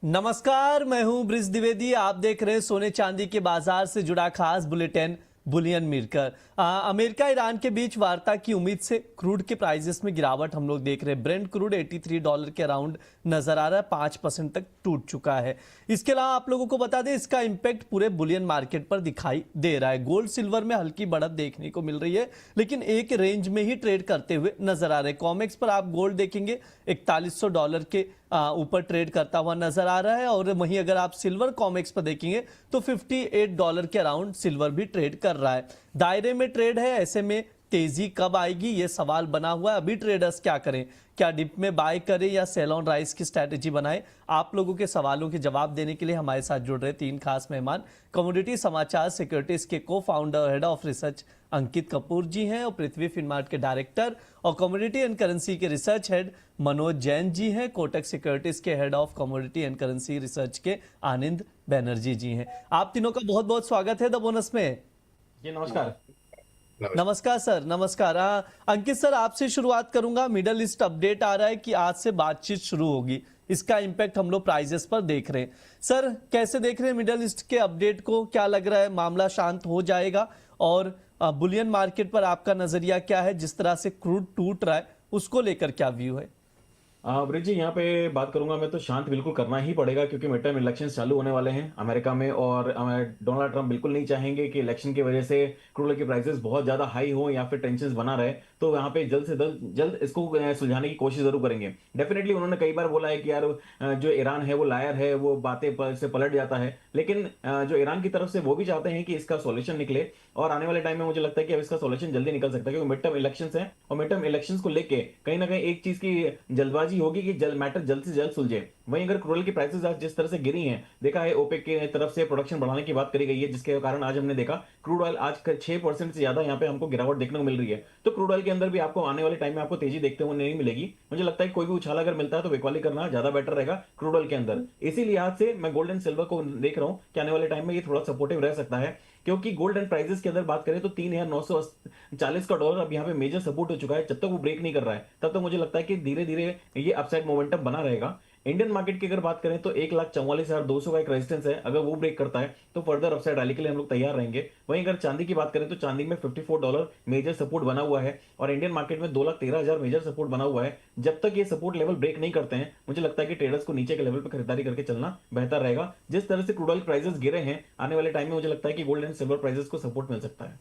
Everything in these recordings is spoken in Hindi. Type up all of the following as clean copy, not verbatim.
नमस्कार, मैं हूं ब्रिज द्विवेदी। आप देख रहे हैं सोने चांदी के बाजार से जुड़ा खास bulletin Boolean Mirkar. America Iran के बीच वार्ता की उम्मीद से क्रूड के प्राइसेस में गिरावट हम लोग देख रहे हैं। ब्रेंट क्रूड $83 के अराउंड नजर आ रहा है, 5% तक टूट चुका है। इसके अलावा आप लोगों को बता दें, इसका इंपैक्ट पूरे बुलियन मार्केट पर दिखाई दे रहा है। गोल्ड सिल्वर में हल्की बढ़त देखने को मिल रही है, लेकिन एक रेंज में ही ट्रेड करते हुए नजर आ रहे हैं। कॉमेक्स पर आप गोल्ड देखेंगे $4100 के ऊपर ट्रेड करता हुआ नजर आ रहा है, और वहीं अगर आप सिल्वर कॉमेक्स पर देखेंगे तो $58 के अराउंड सिल्वर भी ट्रेड कर रहा है। दायरे में ट्रेड है, ऐसे में तेजी कब आएगी ये सवाल बना हुआ है। अभी ट्रेडर्स क्या करें, क्या डिप में बाय करें या सेल ऑन राइज की स्ट्रैटेजी बनाएं? आप लोगों के सवालों के जवाब देने के लिए हमारे साथ जुड़ रहे तीन खास मेहमान कमोडिटी समाचार सिक्योरिटीज के को फाउंडर हेड ऑफ रिसर्च अंकित कपूर जी हैं, और पृथ्वी फिनमार्ट के डायरेक्टर और कमोडिटी एंड करेंसी के रिसर्च हेड मनोज जैन जी हैं। कोटक सिक्योरिटीज के head of commodity and currency research के आनंद बैनर्जी जी हैं। आप तीनों का बहुत बहुत स्वागत है द बोनस में। जी नमस्कार। नमस्कार सर, नमस्कार। अंकित सर, आपसे शुरुआत करूंगा। मिडल ईस्ट अपडेट आ रहा है कि आज से बातचीत शुरू होगी, इसका इंपैक्ट हम लोग प्राइजेस पर देख रहे हैं। सर, कैसे देख रहे हैं मिडल ईस्ट के अपडेट को? क्या लग रहा है, मामला शांत हो जाएगा? और बुलियन मार्केट पर आपका नजरिया क्या है? जिस तरह से क्रूड टूट रहा है उसको लेकर क्या व्यू है? ब्रिज जी, यहाँ पे बात करूंगा मैं तो शांत बिल्कुल करना ही पड़ेगा, क्योंकि मिड टर्म इलेक्शन चालू होने वाले हैं अमेरिका में, और डोनाल्ड ट्रंप बिल्कुल नहीं चाहेंगे कि इलेक्शन की वजह से क्रूड ऑयल की प्राइसेस बहुत ज्यादा हाई हो या फिर टेंशन बना रहे। तो यहाँ पे जल्द से जल्द इसको सुलझाने की कोशिश जरूर करेंगे। डेफिनेटली उन्होंने कई बार बोला है कि यार जो ईरान है वो लायर है, वो बातें से पलट जाता है, लेकिन जो ईरान की तरफ से वो भी चाहते हैं कि इसका सोल्यूशन निकले, और आने वाले टाइम में मुझे लगता है कि अब इसका सोल्यूशन जल्दी निकल सकता है, क्योंकि मिड टर्म इलेक्शन है और मिड टर्म इलेक्शन को लेके कहीं ना कहीं एक चीज की जल्दबाजी होगी कि मैटर जल्द से जल्द सुलझे। वहीं अगर क्रूड ऑयल की प्राइसेस आज जिस तरह से गिरी हैं, देखा है ओपेक की तरफ से प्रोडक्शन बढ़ाने की बात करी गई है, जिसके कारण आज हमने देखा क्रूड ऑयल आज 6% से ज्यादा यहाँ पे हमको गिरावट देखने को मिल रही है। तो क्रूड ऑयल के अंदर भी आपको आने वाले टाइम में आपको तेजी देखते हुए नहीं मिलेगी। मुझे लगता है कोई भी उछाल अगर मिलता है तो बिकवाली करना ज्यादा बेटर रहेगा क्रूड ऑयल के अंदर। इसी लिहाज से मैं गोल्ड एंड सिल्वर को देख रहा हूं कि आने वाले टाइम में ये थोड़ा सपोर्टिव रह सकता है, क्योंकि गोल्ड एंड प्राइसेस की अगर बात करें तो 3940 का डॉलर अब यहाँ पे मेजर सपोर्ट हो चुका है। जब तक वो ब्रेक नहीं कर रहा है तब तक मुझे लगता है कि धीरे धीरे ये अपसाइड मोमेंटम बना रहेगा। इंडियन मार्केट की अगर बात करें तो 1,44,200 का एक रेजिस्टेंस है, अगर वो ब्रेक करता है तो फर्दर अपसाइड रैली के लिए हम लोग तैयार रहेंगे। वहीं अगर चांदी की बात करें तो चांदी में $54 मेजर सपोर्ट बना हुआ है, और इंडियन मार्केट में 2,13,000 मेजर सपोर्ट बना हुआ है। जब तक ये सपोर्ट लेवल ब्रेक नहीं करते हैं, मुझे लगता है कि ट्रेडर्स को नीचे के लेवल पर खरीदारी करके चलना बेहतर रहेगा। जिस तरह से क्रूड ऑयल प्राइसेस गिरे हैं, आने वाले टाइम में मुझे लगता है कि गोल्ड एंड सिल्वर प्राइसेस को सपोर्ट मिल सकता है।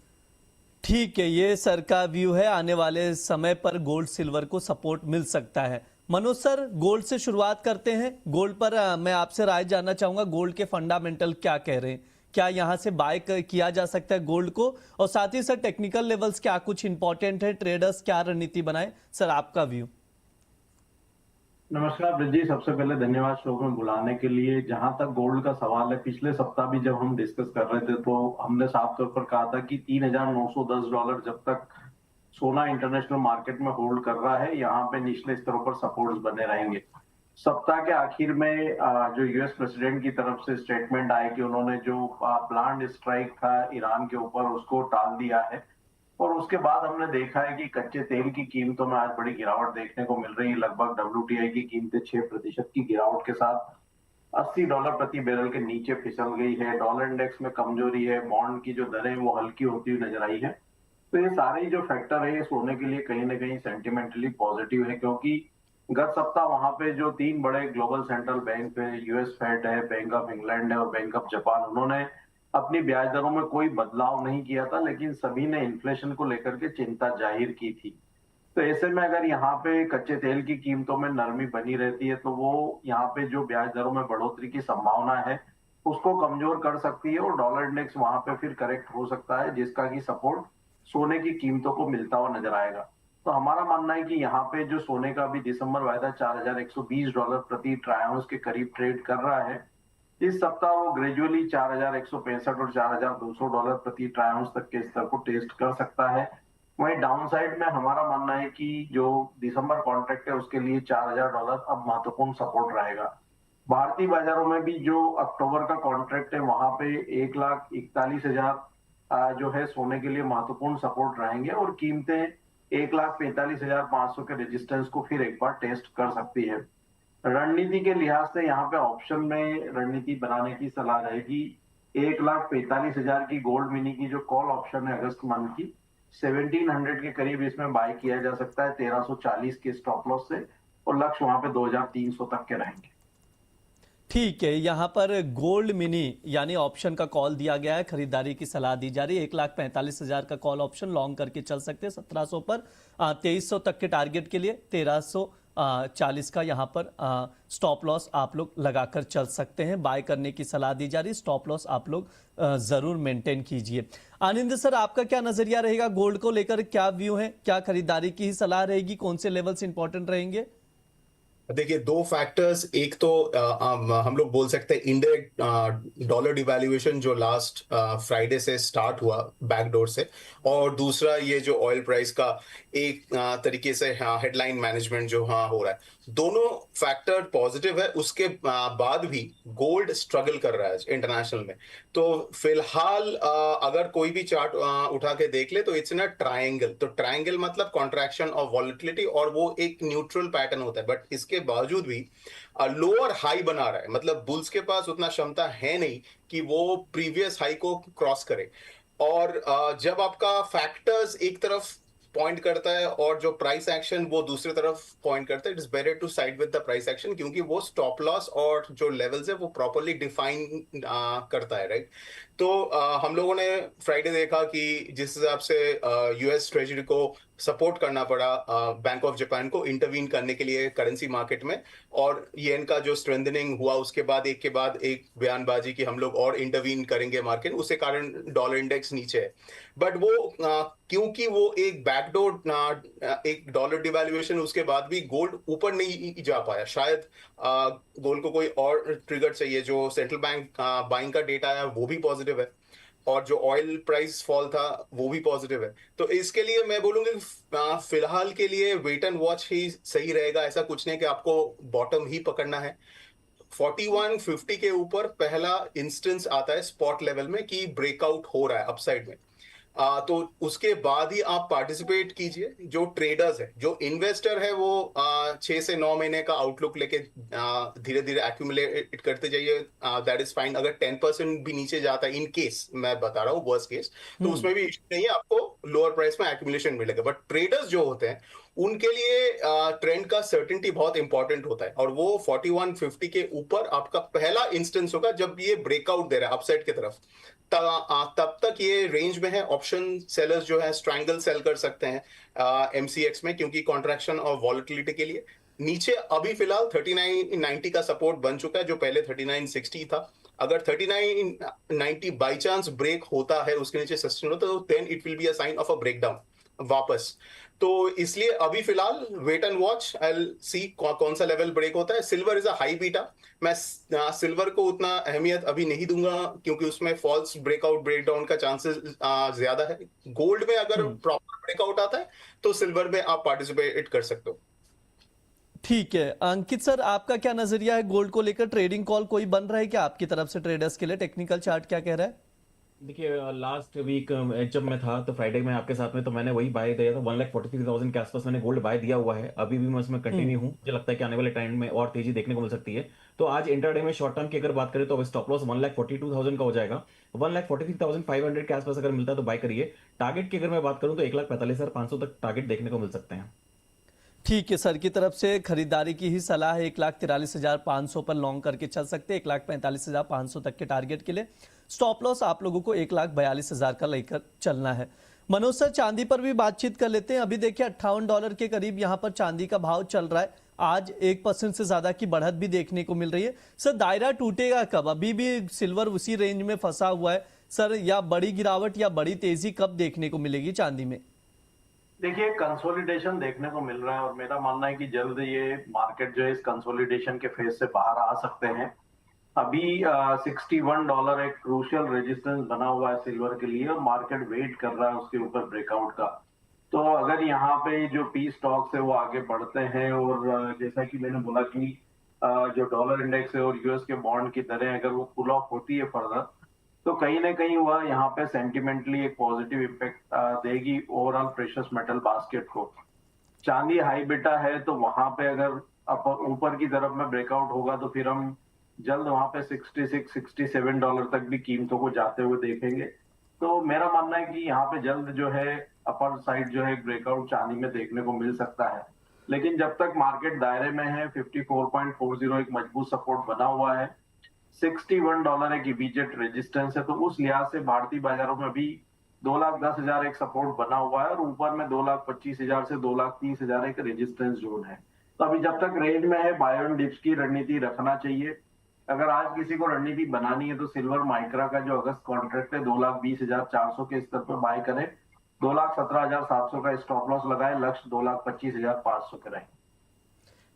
ठीक है, ये सर का व्यू है। आने वाले समय पर गोल्ड सिल्वर को सपोर्ट मिल सकता है। मनोज सर, गोल्ड से शुरुआत करते हैं। गोल्ड पर मैं आपसे राय जानना चाहूंगा। गोल्ड के फंडामेंटल क्या कह रहे हैं? क्या यहां से बाय किया जा सकता है गोल्ड को? और साथ ही सर, टेक्निकल लेवल्स क्या कुछ इंपॉर्टेंट है? ट्रेडर्स क्या रणनीति बनाए? सर, आपका व्यू। नमस्कार ब्रिज जी, सबसे पहले धन्यवाद शो में बुलाने के लिए। जहां तक गोल्ड का सवाल है, पिछले सप्ताह भी जब हम डिस्कस कर रहे थे तो हमने साफ तौर पर कहा था कि $3,910 जब तक सोना इंटरनेशनल मार्केट में होल्ड कर रहा है, यहाँ पे निचले स्तरों पर सपोर्ट्स बने रहेंगे। सप्ताह के आखिर में जो यूएस प्रेसिडेंट की तरफ से स्टेटमेंट आया कि उन्होंने जो प्लान्ड स्ट्राइक था ईरान के ऊपर उसको टाल दिया है, और उसके बाद हमने देखा है कि कच्चे तेल की कीमतों में आज बड़ी गिरावट देखने को मिल रही है। लगभग WTI की कीमतें 6% की गिरावट के साथ $80 प्रति बैरल के नीचे फिसल गई है। डॉलर इंडेक्स में कमजोरी है, बॉन्ड की जो दरें वो हल्की होती हुई नजर आई है। तो ये सारे जो फैक्टर है ये सोने के लिए कहीं ना कहीं सेंटिमेंटली पॉजिटिव है, क्योंकि गत सप्ताह वहां पे जो तीन बड़े ग्लोबल सेंट्रल बैंक है, यूएस फेड है, बैंक ऑफ इंग्लैंड है और बैंक ऑफ जापान, उन्होंने अपनी ब्याज दरों में कोई बदलाव नहीं किया था, लेकिन सभी ने इन्फ्लेशन को लेकर के चिंता जाहिर की थी। तो ऐसे में अगर यहाँ पे कच्चे तेल की कीमतों में नरमी बनी रहती है तो वो यहाँ पे जो ब्याज दरों में बढ़ोतरी की संभावना है उसको कमजोर कर सकती है, और डॉलर इंडेक्स वहां पे फिर करेक्ट हो सकता है, जिसका की सपोर्ट सोने की कीमतों को मिलता हुआ नजर आएगा। तो हमारा मानना है कि यहाँ पे जो सोने का भी दिसंबर वायदा $4,120 प्रति ट्राई आउंस के करीब ट्रेड कर रहा है, इस सप्ताह वो ग्रेजुअली 4,165 और $4,200 प्रति ट्राई आउंस तक के स्तर को टेस्ट कर सकता है। वहीं डाउन साइड में हमारा मानना है कि जो दिसंबर कॉन्ट्रैक्ट है उसके लिए $4,000 अब महत्वपूर्ण सपोर्ट रहेगा। भारतीय बाजारों में भी जो अक्टूबर का कॉन्ट्रैक्ट है वहां पे 1,41,000 जो है सोने के लिए महत्वपूर्ण सपोर्ट रहेंगे, और कीमतें 1,45,500 के रेजिस्टेंस को फिर एक बार टेस्ट कर सकती है। रणनीति के लिहाज से यहाँ पे ऑप्शन में रणनीति बनाने की सलाह रहेगी। 1,45,000 की गोल्ड मिनी की जो कॉल ऑप्शन है अगस्त मंथ की 1700 के करीब इसमें बाय किया जा सकता है 1340 के स्टॉप लॉस से, और लक्ष्य वहां पे 2300 तक के रहेंगे। ठीक है, यहाँ पर गोल्ड मिनी यानी ऑप्शन का कॉल दिया गया है, खरीदारी की सलाह दी जा रही है। 1,45,000 का कॉल ऑप्शन लॉन्ग करके चल सकते हैं 1700 पर, 2300 तक के टारगेट के लिए 1340 का यहाँ पर स्टॉप लॉस आप लोग लगाकर चल सकते हैं। बाय करने की सलाह दी जा रही है, स्टॉप लॉस आप लोग जरूर मेंटेन कीजिए। आनंद सर, आपका क्या नजरिया रहेगा गोल्ड को लेकर, क्या व्यू है, क्या खरीदारी की ही सलाह रहेगी, कौन से लेवल्स इंपॉर्टेंट रहेंगे? देखिए, दो फैक्टर्स, एक तो हम लोग बोल सकते हैं इनडायरेक्ट डॉलर डिवैल्यूएशन जो लास्ट फ्राइडे से स्टार्ट हुआ बैकडोर से, और दूसरा ये जो ऑयल प्राइस का एक तरीके से हेडलाइन मैनेजमेंट जो हो रहा है। दोनों फैक्टर पॉजिटिव है, उसके बाद भी गोल्ड स्ट्रगल कर रहा है इंटरनेशनल में। तो फिलहाल अगर कोई भी चार्ट उठा के देख ले तो इट्स इन अ ट्रायंगल। तो ट्रायंगल मतलब कॉन्ट्रैक्शन ऑफ वॉलेटिलिटी, और वो एक न्यूट्रल पैटर्न होता है, बट इसके बावजूद भी लोअर हाई बना रहा है। मतलब बुल्स के पास उतना क्षमता है नहीं कि वो प्रीवियस हाई को क्रॉस करे। और जब आपका फैक्टर्स एक तरफ पॉइंट करता है और जो प्राइस एक्शन वो दूसरी तरफ पॉइंट करता है, it is better to side with the price action, क्योंकि वो स्टॉप लॉस और जो लेवल्स है वो प्रॉपर्ली डिफाइन करता है, राइट। तो हम लोगों ने फ्राइडे देखा कि जिस हिसाब से यूएस ट्रेजरी को सपोर्ट करना पड़ा बैंक ऑफ जापान को इंटरवीन करने के लिए करेंसी मार्केट में, और येन का जो स्ट्रेंथनिंग हुआ उसके बाद एक बयानबाजी कि हम लोग और इंटरवीन करेंगे मार्केट, उसके कारण डॉलर इंडेक्स नीचे है। बट वो क्योंकि वो एक बैकडोर एक डॉलर डिवैल्यूएशन उसके बाद भी गोल्ड ऊपर नहीं जा पाया। शायद गोल्ड को कोई और ट्रिगर चाहिए। जो सेंट्रल बैंक बाइंग का डेटा आया वो भी पॉजिटिव है, और जो ऑयल प्राइस फॉल था वो भी पॉजिटिव है। तो इसके लिए मैं बोलूंगा फिलहाल के लिए वेट एंड वॉच ही सही रहेगा। ऐसा कुछ नहीं कि आपको बॉटम ही पकड़ना है। 4150 के ऊपर पहला इंस्टेंस आता है स्पॉट लेवल में कि ब्रेकआउट हो रहा है अपसाइड में। तो उसके बाद ही आप पार्टिसिपेट कीजिए। जो ट्रेडर्स है, जो इन्वेस्टर है, वो 6 से 9 महीने का आउटलुक लेके धीरे धीरे एक्यूमुलेट करते जाइए। That is fine. अगर 10% भी नीचे जाता है, इन केस मैं बता रहा हूँ वर्स्ट केस, तो उसमें भी इश्यू नहीं है, आपको लोअर प्राइस में एक्यूमुलेशन मिलेगा। बट ट्रेडर्स जो होते हैं उनके लिए ट्रेंड का सर्टेनिटी बहुत इंपॉर्टेंट होता है, और वो 4150 के ऊपर आपका पहला इंस्टेंस होगा जब ये ब्रेकआउट दे रहा है अपसाइड की तरफ। तब तक ये रेंज में है। ऑप्शन सेलर्स जो है स्ट्रैंगल सेल कर सकते हैं एमसीएक्स में, क्योंकि कॉन्ट्रैक्शन और वॉलेटिलिटी के लिए नीचे अभी फिलहाल 3990 का सपोर्ट बन चुका है, जो पहले 3960 था। अगर 3990 बाई चांस ब्रेक होता है, उसके नीचे सस्टेन होता है, तो then it will be a sign of a breakdown वापस। तो इसलिए अभी फिलहाल wait and watch, I will see कौन सा लेवल ब्रेक होता है। Silver is a high beta. मैं सिल्वर को उतना अहमियत अभी नहीं दूंगा, क्योंकि उसमें फॉल्स ब्रेकआउट ब्रेकडाउन का चांसेस ज्यादा है। गोल्ड में अगर प्रॉपर ब्रेकआउट आता है तो सिल्वर में आप पार्टिसिपेट कर सकते हो। ठीक है अंकित सर, आपका क्या नजरिया है गोल्ड को लेकर? ट्रेडिंग कॉल कोई बन रहा है क्या आपकी तरफ से ट्रेडर्स के लिए? टेक्निकल चार्ट क्या कह रहा है? देखिए, लास्ट वीक जब मैं था तो फ्राइडे में आपके साथ में, तो मैंने वही बाय दिया था 1,43,000 के आसपास मैंने गोल्ड बाय दिया हुआ है। अभी भी मैं उसमें कंटिन्यू हूँ। मुझे लगता है कि आने वाले टाइम में और तेजी देखने को मिल सकती है। तो आज इंटरडे में शॉर्ट टर्म की अगर बात करें तो स्टॉप लॉस 1,42,000 का हो जाएगा। 1,43,500 के आसपास अगर मिलता है तो बाय करिए। टारगेट की अगर मैं बात करूं तो 1,45,500 तक टारगेट देखने को मिल सकते हैं। ठीक है सर की तरफ से खरीदारी की ही सलाह है। 1,43,500 पर लॉन्ग करके चल सकते हैं। 1,45,500 तक के टारगेट के लिए स्टॉप लॉस आप लोगों को 1,42,000 का लेकर चलना है। मनोज सर, चांदी पर भी बातचीत कर लेते हैं। अभी देखिए $58 के करीब यहाँ पर चांदी का भाव चल रहा है। आज 1% से ज्यादा की बढ़त भी देखने को मिल रही है। सर, दायरा टूटेगा कब? अभी भी सिल्वर उसी रेंज में फंसा हुआ है सर, या बड़ी गिरावट या बड़ी तेजी कब देखने को मिलेगी चांदी में? देखिए, कंसोलिडेशन देखने को मिल रहा है, और मेरा मानना है कि जल्द ये मार्केट जो है इस कंसोलिडेशन के फेज से बाहर आ सकते हैं। अभी $61 एक क्रूशियल रेजिस्टेंस बना हुआ है सिल्वर के लिए, और मार्केट वेट कर रहा है उसके ऊपर ब्रेकआउट का। तो अगर यहाँ पे जो पी स्टॉक्स है वो आगे बढ़ते हैं, और जैसा कि मैंने बोला कि जो डॉलर इंडेक्स है और यूएस के बॉन्ड की दरें अगर वो कूल ऑफ होती है फर्दर, तो कहीं ना कहीं वह यहाँ पे सेंटिमेंटली एक पॉजिटिव इम्पैक्ट देगी ओवरऑल प्रेशियस मेटल बास्केट को। चांदी हाई बीटा है, तो वहां पे अगर ऊपर की तरफ में ब्रेकआउट होगा तो फिर हम जल्द वहां पे 66-67 डॉलर तक भी कीमतों को जाते हुए देखेंगे। तो मेरा मानना है कि यहाँ पे जल्द जो है अपर साइड जो है ब्रेकआउट चांदी में देखने को मिल सकता है। लेकिन जब तक मार्केट दायरे में है 54.40 एक मजबूत सपोर्ट बना हुआ है, 61 डॉलर एक इमीडिएट रेजिस्टेंस है, तो उस लिहाज से भारतीय बाजारों में भी 2,10,000 एक सपोर्ट बना हुआ है और ऊपर में 2,25,000 से 2,30,000 एक रेजिस्टेंस जोन है। तो अभी जब तक रेंज में है बाय ऑन डिप्स की रणनीति रखना चाहिए। अगर आज किसी को रणनीति बनानी है तो सिल्वर माइक्रा का जो अगस्त कॉन्ट्रैक्ट है 2,20,400 के स्तर पर बाय करें, 2,17,700 का स्टॉप लॉस लगाए, लक्ष्य 2,25,500 के रहे।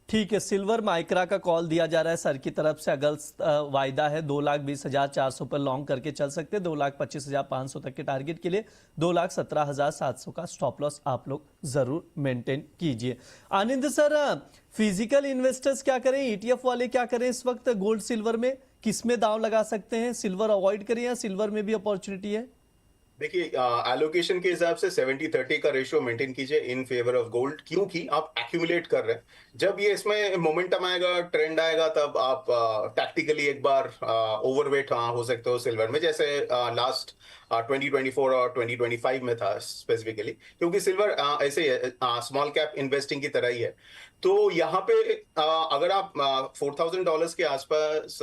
ठीक है, सिल्वर माइक्रा का कॉल दिया जा रहा है सर की तरफ से। अगस्त वायदा है 2,20,400 पर लॉन्ग करके चल सकते हैं, 2,25,500 तक के टारगेट के लिए 2,17,700 का स्टॉप लॉस आप लोग जरूर मेंटेन कीजिए। आनंद सर, फिजिकल इन्वेस्टर्स क्या करें, ईटीएफ वाले क्या करें इस वक्त गोल्ड सिल्वर में, किसमें दांव लगा सकते हैं? सिल्वर अवॉइड करें या सिल्वर में भी अपॉर्चुनिटी है? देखिए, एलोकेशन के हिसाब से 70-30 का रेशियो मेंटेन कीजिए इन फेवर ऑफ गोल्ड, क्योंकि आप एक्यूमुलेट कर रहे हैं। जब ये इसमें मोमेंटम आएगा, ट्रेंड आएगा, तब आप टैक्टिकली एक बार ओवरवेट हो सकते हो सिल्वर में, जैसे लास्ट 2024 और 2025 में था स्पेसिफिकली, क्योंकि सिल्वर ऐसे स्मॉल कैप इन्वेस्टिंग की तरह ही है। तो यहाँ पे अगर आप $4,000 के आसपास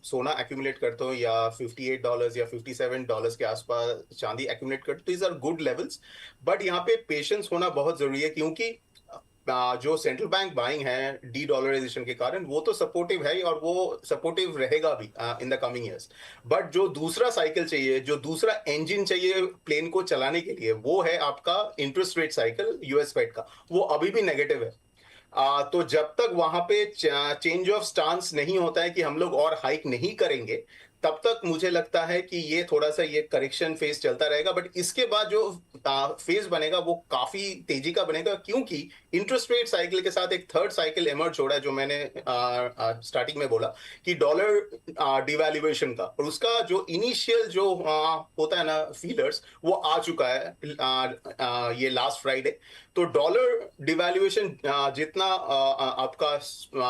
सोना एक्यूमुलेट करते हो या $58 या $57 के आसपास चांदी एक्यूमुलेट करते हो, these are good levels. But यहाँ पे पेशेंस होना बहुत जरूरी है, क्योंकि जो सेंट्रल बैंक बाइंग है डी डॉलराइजेशन के कारण, वो तो सपोर्टिव है और वो सपोर्टिव रहेगा भी in the coming years. But जो दूसरा साइकिल चाहिए, जो दूसरा इंजन चाहिए प्लेन को चलाने के लिए, वो है आपका interest rate cycle US Fed का। वो अभी भी नेगेटिव है। तो जब तक वहां पे चेंज ऑफ स्टांस नहीं होता है कि हम लोग और हाइक नहीं करेंगे, तब तक मुझे लगता है कि ये थोड़ा सा ये करेक्शन फेज चलता रहेगा। बट इसके बाद जो फेज बनेगा वो काफी तेजी का बनेगा, क्योंकि इंटरेस्ट रेट साइकिल के साथ एक थर्ड साइकिल इमर्ज हो रहा है, जो मैंने स्टार्टिंग में बोला कि डॉलर डिवैल्यूएशन का, और उसका जो इनिशियल जो होता है ना फीलर्स, वो आ चुका है ये लास्ट फ्राइडे। तो डॉलर डिवैल्यूएशन जितना आपका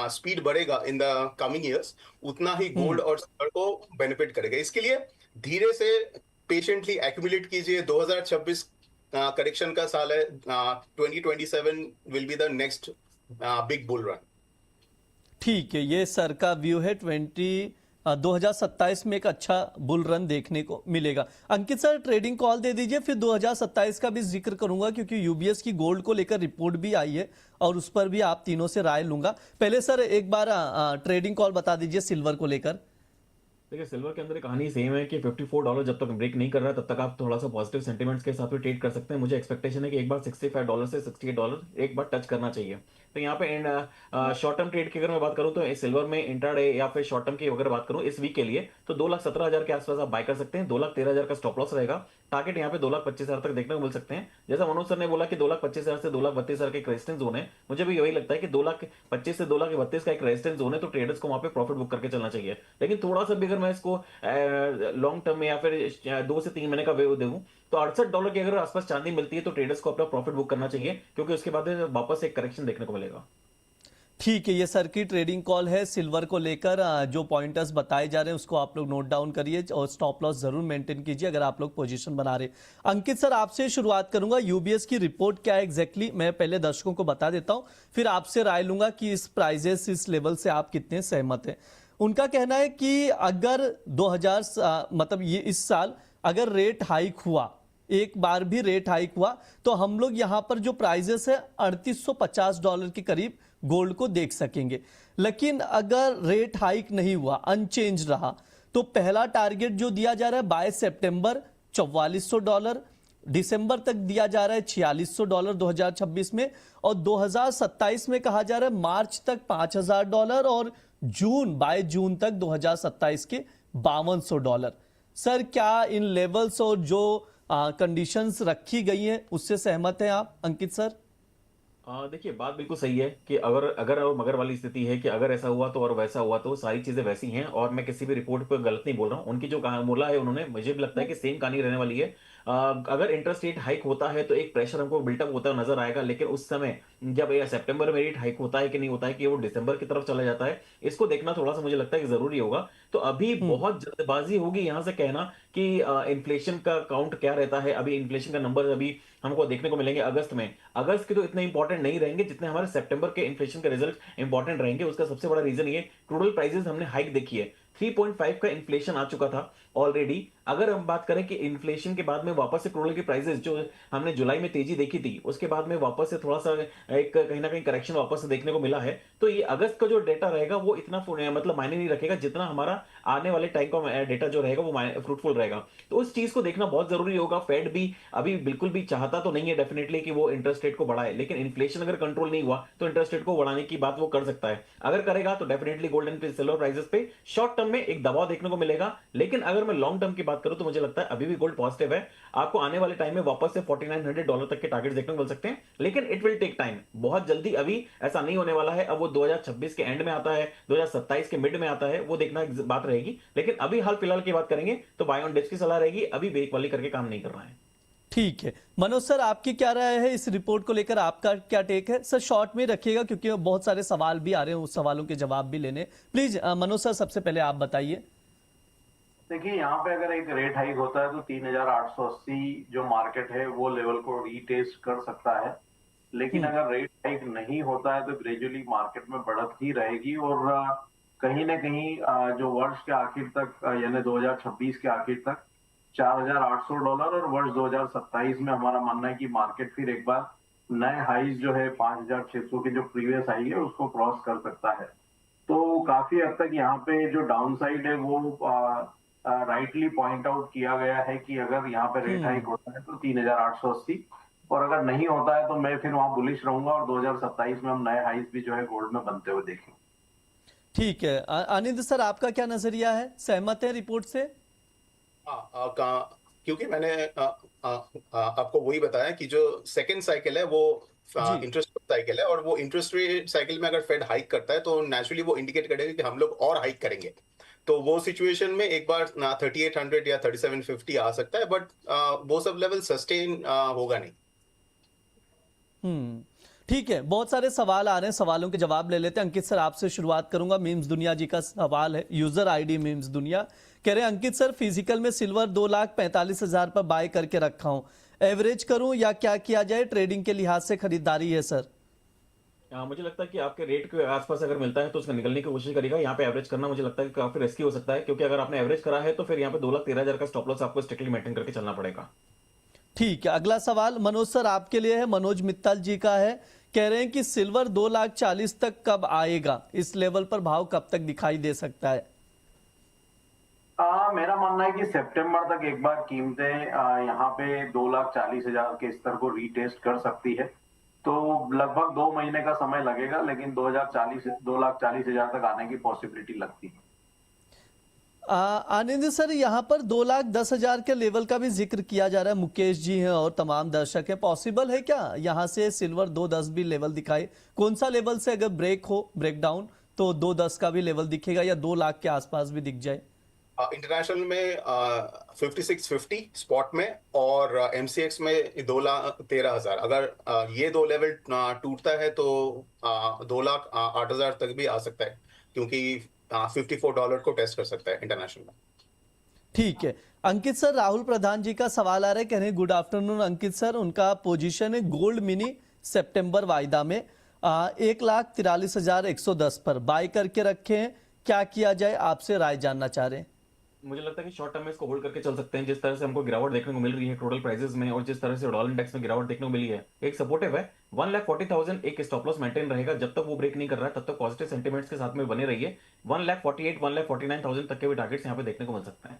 स्पीड बढ़ेगा इन द कमिंग ईयर्स, उतना ही गोल्ड और सिल्वर को बेनिफिट करेगा। इसके लिए धीरे से पेशेंटली एक्यूमुलेट कीजिए। 2026 करेक्शन का साल है, 2027 will be the next big bull run. ठीक है, ये सर का व्यू है। 2027 में एक अच्छा बुल रन देखने को मिलेगा। अंकित सर, ट्रेडिंग कॉल दे दीजिए, फिर 2027 का भी जिक्र करूंगा, क्योंकि यूबीएस की गोल्ड को लेकर रिपोर्ट भी आई है और उस पर भी आप तीनों से राय लूंगा। पहले सर एक बार ट्रेडिंग कॉल बता दीजिए सिल्वर को लेकर। देखिए, सिल्वर के अंदर कहानी सेम है कि $54 जब तक ब्रेक नहीं कर रहा है, तब तक आप थोड़ा सा पॉजिटिव सेंटिमेंट्स के साथ भी ट्रेड कर सकते हैं। मुझे एक्सपेक्टेशन है कि एक बार $65 से $68 एक बार टच करना चाहिए। तो यहाँ पे शॉर्ट टर्म ट्रेड की अगर मैं बात करूँ तो सिल्वर में इंट्राडे या फिर शॉर्ट टर्म की अगर बात करूँ इस वीक के लिए, तो 2,17,000 के आसपास आप बाय कर सकते हैं। 2,13,000 का स्टॉप लॉस रहेगा। टारगेट यहाँ पे 2,25,000 तक देखने को मिल सकते हैं। जैसा मनोज सर ने बोला कि 2,25,000 से 2,32,000 का एक रेजिस्टेंस जोन है, मुझे भी यही लगता है कि 2,25,000 से 2,32,000 का एक रेजिस्टेंस जोन है, तो ट्रेडर्स को वहां पे प्रॉफिट बुक करके चलना चाहिए। लेकिन थोड़ा सा भी अगर मैं इसको लॉन्ग टर्म में या फिर 2 से 3 महीने का व्यू दूं, तो $68 की अगर आसपास चांदी मिलती है तो ट्रेडर्स को अपना प्रॉफिट बुक करना चाहिए, क्योंकि उसके बाद वापस एक करेक्शन देखने को मिलेगा। ठीक है, ये सर की ट्रेडिंग कॉल है सिल्वर को लेकर। जो पॉइंटर्स बताए जा रहे हैं उसको आप लोग नोट डाउन करिए और स्टॉप लॉस जरूर मेंटेन कीजिए अगर आप लोग पोजीशन बना रहे। अंकित सर, आपसे शुरुआत करूंगा। यूबीएस की रिपोर्ट क्या है एग्जैक्टली, मैं पहले दर्शकों को बता देता हूं, फिर आपसे राय लूंगा कि इस प्राइजेस, इस लेवल से आप कितने सहमत हैं। उनका कहना है कि अगर 2000 मतलब ये इस साल अगर रेट हाइक हुआ, एक बार भी रेट हाइक हुआ, तो हम लोग यहां पर जो प्राइजेस है $3850 के करीब गोल्ड को देख सकेंगे। लेकिन अगर रेट हाइक नहीं हुआ, अनचेंज रहा, तो पहला टारगेट जो दिया जा रहा है बाय सितंबर $4400, दिसंबर तक दिया जा रहा है $4600 2026 में, और 2027 में कहा जा रहा है मार्च तक $5000 और बाय जून तक 2027 के $5200। सर, क्या इन लेवल्स और जो कंडीशंस रखी गई हैं उससे सहमत हैं आप अंकित सर? देखिए बात बिल्कुल सही है कि अगर अगर और मगर वाली स्थिति है कि अगर ऐसा हुआ तो और वैसा हुआ तो सारी चीजें वैसी हैं और मैं किसी भी रिपोर्ट पे गलत नहीं बोल रहा हूँ। उनकी जो बोला है उन्होंने, मुझे भी लगता है कि सेम कहानी रहने वाली है। अगर इंटरेस्ट रेट हाइक होता है तो एक प्रेशर हमको बिल्टअप होता हुआ नजर आएगा, लेकिन उस समय जब ये सितंबर में रेट हाइक होता है कि नहीं होता है, कि वो दिसंबर की तरफ चला जाता है, इसको देखना थोड़ा सा मुझे लगता है कि जरूरी होगा। तो अभी हम्म। बहुत जल्दबाजी होगी यहाँ से कहना कि इन्फ्लेशन का काउंट क्या रहता है। अभी इन्फ्लेशन का नंबर अभी हमको देखने को मिलेंगे अगस्त में। अगस्त के तो इतने इंपॉर्टेंट नहीं रहेंगे जितने हमारे सितंबर के इन्फ्लेशन के रिजल्ट इंपॉर्टेंट रहेंगे। उसका सबसे बड़ा रीजन ये क्रूड ऑयल प्राइसेस हमने हाइक देखी है। 3.5 का इन्फ्लेशन आ चुका था ऑलरेडी। अगर हम बात करें कि इन्फ्लेशन के बाद में वापस से क्रूड ऑयल की प्राइसेस जो हमने जुलाई में तेजी देखी थी, उसके बाद में वापस से थोड़ा सा एक कहीं ना कहीं करेक्शन वापस से देखने को मिला है। तो ये अगस्त का जो डेटा रहेगा वो इतना मतलब मायने नहीं रखेगा जितना हमारा आने वाले टाइम का डेटा जो रहेगा वो फ्रूटफुल रहेगा। तो उस चीज को देखना बहुत जरूरी होगा। फेड भी अभी बिल्कुल भी चाहता तो नहीं है डेफिनेटली कि वो इंटरेस्ट रेट को बढ़ाए, लेकिन इन्फ्लेशन अगर कंट्रोल नहीं हुआ तो इंटरेस्ट रेट को बढ़ाने की बात वो कर सकता है। अगर करेगा तो definitely gold and silver prices पे शॉर्ट टर्म में एक दबाव देखने को मिलेगा। लेकिन अगर मैं लॉन्ग टर्म की बात करूं तो मुझे लगता है अभी भी गोल्ड पॉजिटिव है। आपको आने वाले टाइम में वापस से $4900 तक के टारगेट देखने को मिल सकते हैं, लेकिन इट विल टेक टाइम। बहुत जल्दी अभी ऐसा नहीं होने वाला है। अब वो 2026 के एंड में आता है, 2027 के मिड में आता है, वो देखना एक बात रहेगी। लेकिन अभी हाल फिलहाल की बात करेंगे तो बाय ऑन डिप्स की सलाह रहेगी। अभी ब्रेक वाली करके काम नहीं कर रहा है। ठीक है मनोज सर, आपकी क्या राय है इस रिपोर्ट को लेकर? आपका क्या टेक है सर? शॉर्ट में रखिएगा क्योंकि बहुत सारे सवाल भी आ रहे हैं, उस सवालों के जवाब भी लेने। प्लीज मनोज सर सबसे पहले आप बताइए। देखिए, यहाँ पे अगर एक रेट हाइक होता है तो 3880 जो मार्केट है वो लेवल को रीटेस्ट कर सकता है। लेकिन अगर रेट हाइक नहीं होता है तो ग्रेजुअली मार्केट में बढ़त ही रहेगी और कहीं ना कहीं जो वर्ष के आखिर तक यानी 2026 के आखिर तक $4800 और वर्ष 2027 में हमारा मानना है कि मार्केट फिर एक बार नए हाईज जो है 5600 के जो प्रीवियस हाई है उसको क्रॉस कर सकता है। तो काफी हद तक यहाँ पे जो डाउन साइड है वो राइटली पॉइंट आउट किया गया है कि अगर यहाँ पे रेट हाइक होता है तो 3880, और अगर नहीं होता है तो मैं फिर वहां बुलिश रहूंगा और 2027 में हम नए हाइज भी जो है गोल्ड में बनते हुए देखेंगे। ठीक है आनंद सर, आपका क्या नजरिया है? सहमत है रिपोर्ट से? क्योंकि मैंने आपको वही बताया कि जो सेकेंड साइकिल है वो जी। इंटरेस्ट साइकिल है, और वो इंटरेस्ट रेट साइकिल में अगर फेड हाइक करता है तो नेचुरली वो इंडिकेट करेगा कि हम लोग और हाइक करेंगे। तो वो सिचुएशन में एक बार 3800 या 3750 आ सकता है, बट वो सब लेवल सस्टेन होगा नहीं। ठीक है, बहुत सारे सवाल आ रहे हैं, सवालों के जवाब ले लेते हैं। अंकित सर आपसे शुरुआत करूंगा। मीम्स दुनिया जी का सवाल है, यूजर आईडी मीम्स दुनिया कह रहे हैं, अंकित सर फिजिकल में सिल्वर 2,45,000 पर बाय करके रखा हूं, एवरेज करूं या क्या किया जाए? ट्रेडिंग के लिहाज से खरीदारी है सर। मुझे लगता है कि आपके रेट के आसपास अगर मिलता है तो उसका निकलने की कोशिश करेगा। यहाँ पे एवरेज करना मुझे लगता है कि काफी रिस्की हो सकता है, क्योंकि अगर आपने एवरेज करा है तो फिर यहाँ पे 2,13,000 का स्टॉप लॉस आपको स्ट्रिक्टली मेंटेन करके चलना पड़ेगा। ठीक है, अगला सवाल मनोज सर आपके लिए है, मनोज मित्तल जी का है। कह रहे हैं कि सिल्वर 2,40,000 तक कब आएगा? इस लेवल पर भाव कब तक दिखाई दे सकता है? मेरा मानना है कि सितंबर तक एक बार कीमतें यहाँ पे 2,40,000 के स्तर को रीटेस्ट कर सकती है। तो लगभग 2 महीने का समय लगेगा, लेकिन 2,40,000 तक आने की पॉसिबिलिटी लगती है। आनंद सर यहाँ पर 2,10,000 के लेवल का भी जिक्र किया जा रहा है, मुकेश जी हैं और तमाम दर्शक हैं। पॉसिबल है क्या यहाँ से सिल्वर 2,10 भी लेवल दिखाए? कौन सा लेवल से अगर ब्रेक हो, ब्रेकडाउन, तो 2,10 का भी लेवल दिखेगा या 2 लाख के आसपास भी दिख जाए? इंटरनेशनल में 5650 स्पॉट में, और एमसीएक्स में 2,13,000। अगर ये दो लेवल टूटता है तो 2,08,000 तक भी आ सकता है, क्योंकि $54 को टेस्ट कर सकता है इंटरनेशनल में। ठीक है अंकित सर, राहुल प्रधान जी का सवाल आ रहा है, कह रहे हैं गुड आफ्टरनून अंकित सर। उनका पोजीशन है गोल्ड मिनी सितंबर वायदा में 1,43,110 पर बाय करके रखे हैं, क्या किया जाए? आपसे राय जानना चाह रहे हैं। मुझे लगता है कि शॉर्ट टर्म में इसको होल्ड करके चल सकते हैं। जिस तरह से हमको गिरावट देखने को मिल रही है टोटल प्राइसेस में, और जिस तरह से डॉलर इंडेक्स में गिरावट देखने को मिली है, एक सपोर्टिव है 1,40,000 एक स्टॉप लॉस मेंटेन रहेगा। जब तक वो ब्रेक नहीं कर रहा है तब तक पॉजिटिव सेंटिमेंट्स के साथ में बने रहिए। 1,48,000 1,49,000 तक के भी टारगेट्स यहाँ पे देखने को मिल सकता है।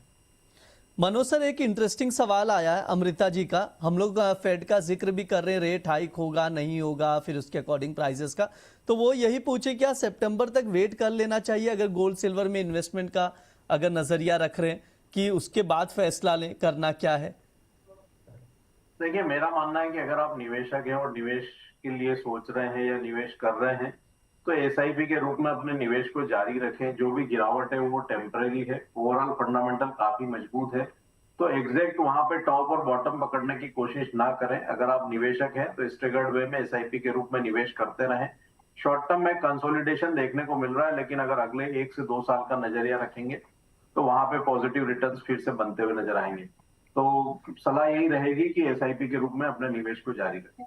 मनोज सर, एक इंटरेस्टिंग सवाल आया है अमृता जी का। हम लोग फेड का जिक्र भी कर रहे हैं, रेट हाइक होगा नहीं होगा, फिर उसके अकॉर्डिंग प्राइसेस का, तो वो यही पूछे क्या सितंबर तक वेट कर लेना चाहिए अगर गोल्ड सिल्वर में इन्वेस्टमेंट का अगर नजरिया रख रहे हैं, कि उसके बाद फैसला लें, करना क्या है? देखिए, मेरा मानना है कि अगर आप निवेशक हैं और निवेश के लिए सोच रहे हैं या निवेश कर रहे हैं, तो एसआईपी के रूप में अपने निवेश को जारी रखें। जो भी गिरावट है वो टेम्परेरी है, ओवरऑल फंडामेंटल काफी मजबूत है। तो एग्जैक्ट वहां पे टॉप और बॉटम पकड़ने की कोशिश ना करें। अगर आप निवेशक हैं तो स्टेगर्ड वे में एसआईपी के रूप में निवेश करते रहें। शॉर्ट टर्म में कंसोलिडेशन देखने को मिल रहा है, लेकिन अगर अगले 1 से 2 साल का नजरिया रखेंगे तो वहां पे पॉजिटिव रिटर्न्स फिर से बनते हुए नजर आएंगे। तो सलाह यही रहेगी कि एसआईपी के रूप में अपने निवेश को जारी रखें।